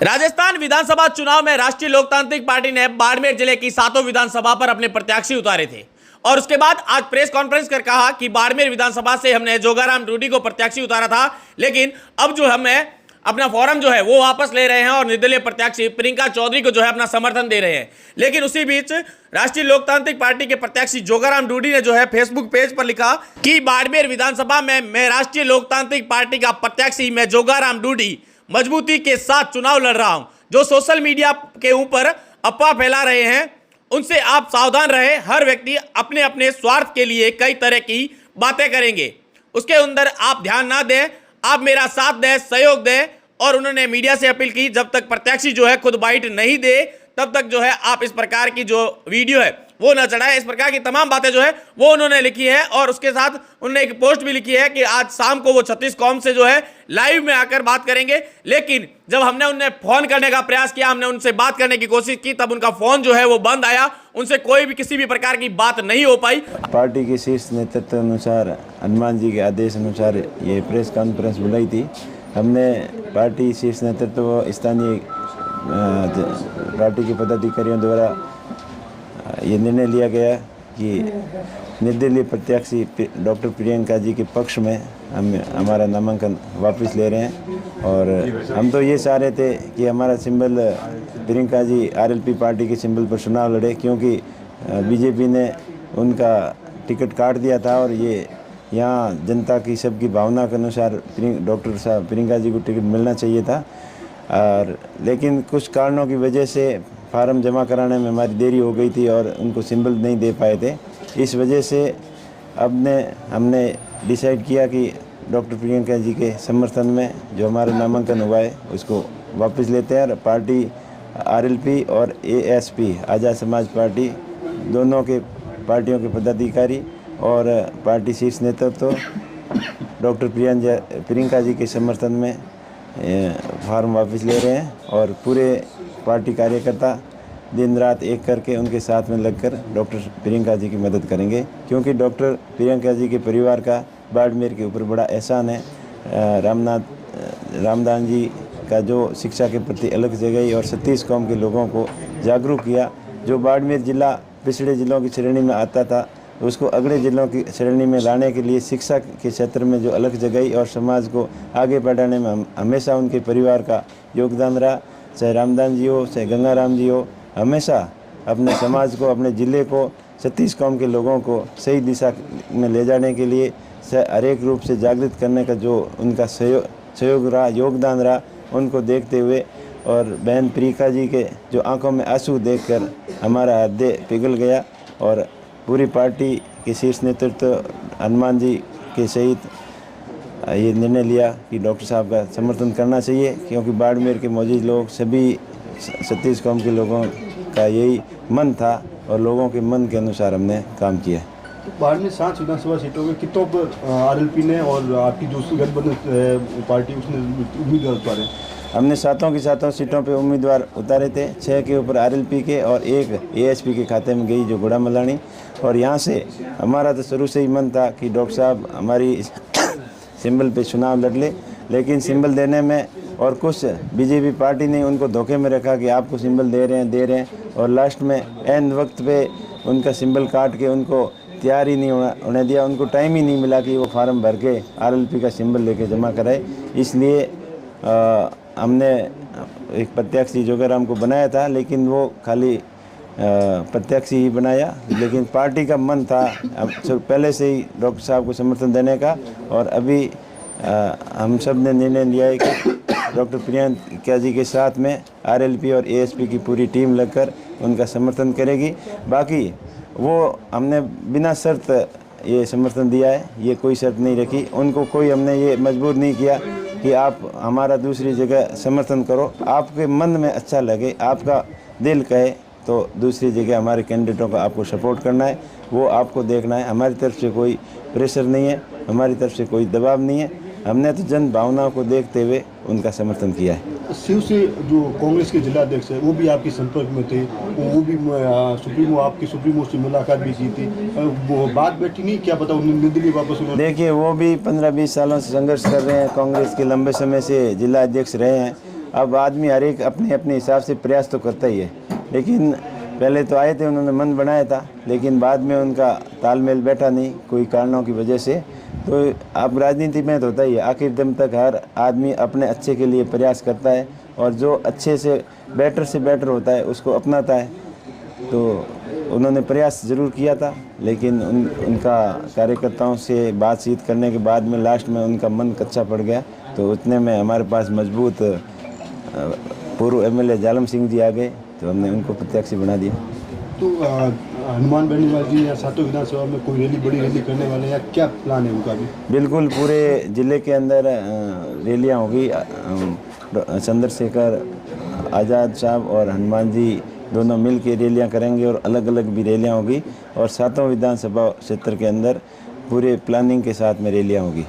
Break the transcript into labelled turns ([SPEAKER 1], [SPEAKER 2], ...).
[SPEAKER 1] राजस्थान विधानसभा चुनाव में राष्ट्रीय लोकतांत्रिक पार्टी ने बाड़मेर जिले की 7 विधानसभा पर अपने प्रत्याशी उतारे थे और उसके बाद आज प्रेस कॉन्फ्रेंस कर कहा कि बाड़मेर विधानसभा से हमने जोगाराम डूडी को प्रत्याशी उतारा था, लेकिन अब जो हमें अपना फॉर्म जो है वो वापस ले रहे हैं और निर्दलीय प्रत्याशी प्रियंका चौधरी को जो है अपना समर्थन दे रहे हैं। लेकिन उसी बीच राष्ट्रीय लोकतांत्रिक पार्टी के प्रत्याशी जोगाराम डूडी ने जो है फेसबुक पेज पर लिखा कि बाड़मेर विधानसभा में मैं राष्ट्रीय लोकतांत्रिक पार्टी का प्रत्याशी मैं जोगाराम डूडी मजबूती के साथ चुनाव लड़ रहा हूं। जो सोशल मीडिया के ऊपर अफवाह फैला रहे हैं उनसे आप सावधान रहें। हर व्यक्ति अपने अपने स्वार्थ के लिए कई तरह की बातें करेंगे, उसके अंदर आप ध्यान ना दें, आप मेरा साथ दें, सहयोग दें। और उन्होंने मीडिया से अपील की जब तक प्रत्याशी जो है खुद बाइट नहीं दे तब तक जो है आप इस प्रकार की जो वीडियो है वो न चढ़ाएं। इस प्रकार की तमाम बातें जो है वो उन्होंने लिखी है और उसके साथ उन्होंने एक पोस्ट भी लिखी है कि आज शाम को वो 36 कौम से जो है लाइव में आकर बात करेंगे। लेकिन जब हमने उन्हें फोन करने का प्रयास किया, हमने उनसे बात करने की कोशिश की, तब उनका फोन जो है वो बंद आया, उनसे कोई भी किसी भी प्रकार की बात नहीं हो पाई।
[SPEAKER 2] पार्टी के शीर्ष नेतृत्व अनुसार हनुमान जी के आदेश अनुसार ये प्रेस कॉन्फ्रेंस बुलाई थी। हमने पार्टी शीर्ष नेतृत्व स्थानीय पार्टी के पदाधिकारियों द्वारा ये निर्णय लिया गया कि निर्दलीय प्रत्याशी डॉक्टर प्रियंका जी के पक्ष में हम हमारा नामांकन वापस ले रहे हैं। और हम तो ये चाह रहे थे कि हमारा symbol Priyanka ji RLP party के सिंबल पर चुनाव लड़े, क्योंकि बीजेपी ने उनका टिकट काट दिया था और ये यहाँ जनता की सबकी भावना के अनुसार डॉक्टर साहब प्रियंका जी को टिकट मिलना चाहिए था। और लेकिन कुछ कारणों की वजह से फार्म जमा कराने में हमारी देरी हो गई थी और उनको सिंबल नहीं दे पाए थे। इस वजह से हमने डिसाइड किया कि डॉक्टर प्रियंका जी के समर्थन में जो हमारा नामांकन हुआ है उसको वापस लेते हैं। और पार्टी आरएलपी और एएसपी आज़ाद समाज पार्टी दोनों के पार्टियों के पदाधिकारी और पार्टी शीर्ष नेतृत्व डॉक्टर प्रियंका जी के समर्थन में फार्म वापस ले रहे हैं और पूरे पार्टी कार्यकर्ता दिन रात एक करके उनके साथ में लगकर डॉक्टर प्रियंका जी की मदद करेंगे, क्योंकि डॉक्टर प्रियंका जी के परिवार का बाड़मेर के ऊपर बड़ा एहसान है। रामदान जी का जो शिक्षा के प्रति अलग जगह और 36 कौम के लोगों को जागरूक किया। जो बाड़मेर जिला पिछड़े जिलों की श्रेणी में आता था उसको अगले जिलों की श्रेणी में लाने के लिए शिक्षा के क्षेत्र में जो अलग जगह और समाज को आगे बढ़ाने में हमेशा उनके परिवार का योगदान रहा। चाहे रामदान जी हो चाहे गंगाराम जी हो, हमेशा अपने समाज को अपने ज़िले को 36 कौम के लोगों को सही दिशा में ले जाने के लिए हर एक रूप से जागृत करने का जो उनका सहयोग रहा, योगदान रहा, उनको देखते हुए और बहन प्रियंका जी के जो आंखों में आंसू देखकर हमारा हृदय पिघल गया और पूरी पार्टी के शीर्ष नेतृत्व हनुमान जी के सहित ये निर्णय लिया कि डॉक्टर साहब का समर्थन करना चाहिए, क्योंकि बाड़मेर के मौजूद लोग सभी 36 कौम के लोगों का यही मन था और लोगों के मन के अनुसार हमने काम किया।
[SPEAKER 3] बाड़मेर 7 विधानसभा सीटों में कितों पर आरएलपी ने और आपकी दूसरी गठबंधन पार्टी उसने उम्मीदवार उतारे?
[SPEAKER 2] हमने 7 की 7 सीटों पे उम्मीदवार उतारे थे। 6 के ऊपर आरएलपी के और 1 एएसपी के खाते में गई जो गुड़ा मलानी। और यहाँ से हमारा तो शुरू से ही मन था कि डॉक्टर साहब हमारी सिंबल पे चुनाव लड़ ले, लेकिन सिंबल देने में और कुछ बीजेपी पार्टी ने उनको धोखे में रखा कि आपको सिंबल दे रहे हैं और लास्ट में एंड वक्त पे उनका सिंबल काट के उनको तैयार ही नहीं होने दिया। उनको टाइम ही नहीं मिला कि वो फार्म भर के आरएलपी का सिंबल लेके जमा कराए। इसलिए हमने एक प्रत्याशी जोगाराम को बनाया था, लेकिन वो खाली प्रत्याशी ही बनाया, लेकिन पार्टी का मन था पहले से ही डॉक्टर साहब को समर्थन देने का। और अभी हम सब ने निर्णय लिया है कि डॉक्टर प्रियंका जी के साथ में आरएलपी और एएसपी की पूरी टीम लगकर उनका समर्थन करेगी। बाकी वो हमने बिना शर्त ये समर्थन दिया है, ये कोई शर्त नहीं रखी। उनको कोई हमने ये मजबूर नहीं किया कि आप हमारा दूसरी जगह समर्थन करो। आपके मन में अच्छा लगे, आपका दिल कहे तो दूसरी जगह हमारे कैंडिडेटों का आपको सपोर्ट करना है, वो आपको देखना है। हमारी तरफ से कोई प्रेशर नहीं है, हमारी तरफ से कोई दबाव नहीं है। हमने तो जन भावनाओं को देखते हुए उनका समर्थन किया है।
[SPEAKER 3] शिव से जो कांग्रेस के जिला अध्यक्ष है वो भी आपके संपर्क में थे, वो भी सुप्रीमो आपके सुप्रीमो से मुलाकात भी की थी, वो बात बैठी नहीं, क्या पता उन्होंने दिल्ली वापस?
[SPEAKER 2] देखिए वो भी 15-20 सालों से संघर्ष कर रहे हैं, कांग्रेस के लंबे समय से जिला अध्यक्ष रहे हैं अब आदमी हर एक अपने अपने हिसाब से प्रयास तो करता ही है, लेकिन पहले तो आए थे, उन्होंने मन बनाया था, लेकिन बाद में उनका तालमेल बैठा नहीं कोई कारणों की वजह से। तो अब राजनीति में तो होता ही है, आखिर दम तक हर आदमी अपने अच्छे के लिए प्रयास करता है और जो अच्छे से बेटर होता है उसको अपनाता है। तो उन्होंने प्रयास ज़रूर किया था, लेकिन उनका कार्यकर्ताओं से बातचीत करने के बाद में लास्ट में उनका मन कच्चा पड़ गया। तो उतने में हमारे पास मजबूत पूर्व एमएलए जालम सिंह जी आ गए, तो हमने उनको प्रत्याशी बना दिया।
[SPEAKER 3] तो हनुमान बेनीवाल जी या सातों विधानसभा में कोई बड़ी रैली करने वाले हैं या क्या प्लान है उनका भी?
[SPEAKER 2] बिल्कुल, पूरे ज़िले के अंदर रैलियाँ होगी। चंद्रशेखर आज़ाद साहब और हनुमान जी दोनों मिल के रैलियाँ करेंगे और अलग अलग भी रैलियाँ होगी, और सातों विधानसभा क्षेत्र के अंदर पूरे प्लानिंग के साथ में रैलियाँ होगी।